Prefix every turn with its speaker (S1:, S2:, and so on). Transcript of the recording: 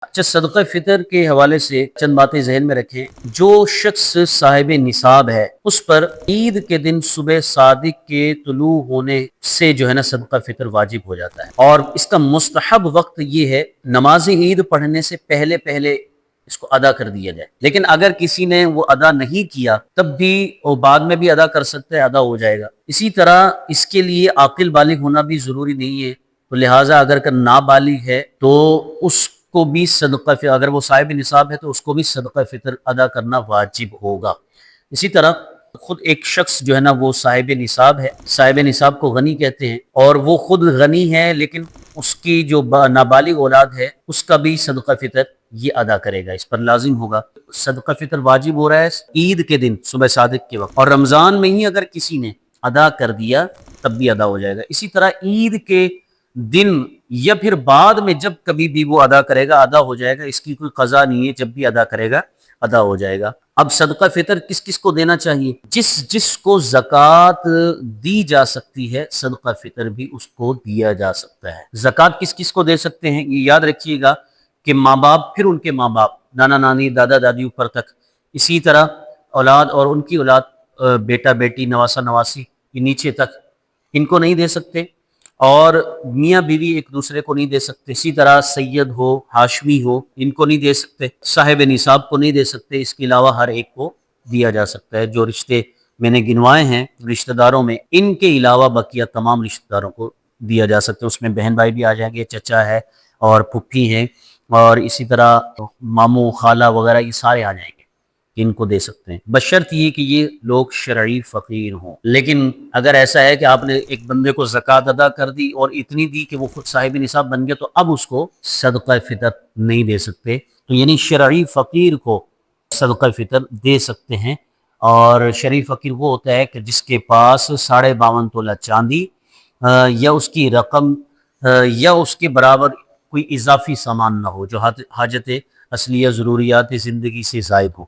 S1: اچھا، صدقہ فطر کے حوالے سے چند باتیں ذہن میں رکھیں۔ جو شخص صاحب نصاب ہے اس پر عید کے دن صبح صادق کے طلوع ہونے سے جو ہے نا صدقہ فطر واجب ہو جاتا ہے، اور اس کا مستحب وقت یہ ہے نماز عید پڑھنے سے پہلے پہلے اس کو ادا کر دیا جائے۔ لیکن اگر کسی نے وہ ادا نہیں کیا تب بھی وہ بعد میں بھی ادا کر سکتا ہے، ادا ہو جائے گا۔ اسی طرح اس کے لیے عاقل بالغ ہونا بھی ضروری نہیں ہے، تو لہٰذا اگر نابالغ ہے تو اس کو بھی صدقہ فطر، اگر وہ صاحب نصاب ہے تو اس کو بھی صدقہ فطر ادا کرنا واجب ہوگا۔ اسی طرح خود ایک شخص جو ہے نا وہ صاحب نصاب ہے، صاحب نصاب کو غنی کہتے ہیں، اور وہ خود غنی ہے لیکن اس کی جو نابالغ اولاد ہے اس کا بھی صدقہ فطر یہ ادا کرے گا، اس پر لازم ہوگا۔ صدقہ فطر واجب ہو رہا ہے عید کے دن صبح صادق کے وقت، اور رمضان میں ہی اگر کسی نے ادا کر دیا تب بھی ادا ہو جائے گا۔ اسی طرح عید کے دن یا پھر بعد میں جب کبھی بھی وہ ادا کرے گا ادا ہو جائے گا، اس کی کوئی قضا نہیں ہے، جب بھی ادا کرے گا ادا ہو جائے گا۔ اب صدقہ فطر کس کس کو دینا چاہیے؟ جس جس کو زکوٰۃ دی جا سکتی ہے صدقہ فطر بھی اس کو دیا جا سکتا ہے۔ زکوٰۃ کس کس کو دے سکتے ہیں؟ یہ یاد رکھیے گا کہ ماں باپ، پھر ان کے ماں باپ، نانا نانی، دادا دادی اوپر تک، اسی طرح اولاد اور ان کی اولاد، بیٹا بیٹی، نواسا نواسی، یہ نیچے تک، ان کو نہیں دے سکتے، اور میاں بیوی ایک دوسرے کو نہیں دے سکتے۔ اسی طرح سید ہو، ہاشمی ہو، ان کو نہیں دے سکتے، صاحب نصاب کو نہیں دے سکتے۔ اس کے علاوہ ہر ایک کو دیا جا سکتا ہے۔ جو رشتے میں نے گنوائے ہیں رشتہ داروں میں، ان کے علاوہ بقیہ تمام رشتہ داروں کو دیا جا سکتا ہے۔ اس میں بہن بھائی بھی آ جائیں گے، چچا ہے اور پھپھی ہیں، اور اسی طرح ماموں، خالہ وغیرہ، یہ سارے آ جائیں گے، ان کو دے سکتے ہیں، بشرط یہ کہ یہ لوگ شرعی فقیر ہوں۔ لیکن اگر ایسا ہے کہ آپ نے ایک بندے کو زکوٰۃ ادا کر دی اور اتنی دی کہ وہ خود صاحب نصاب بن گیا، تو اب اس کو صدقہ فطر نہیں دے سکتے۔ تو یعنی شرعی فقیر کو صدقہ فطر دے سکتے ہیں، اور شرعی فقیر وہ ہوتا ہے کہ جس کے پاس 52.5 تولہ چاندی یا اس کی رقم یا اس کے برابر کوئی اضافی سامان نہ ہو جو حاجت اصلیہ ضروریات زندگی سے زائد ہو۔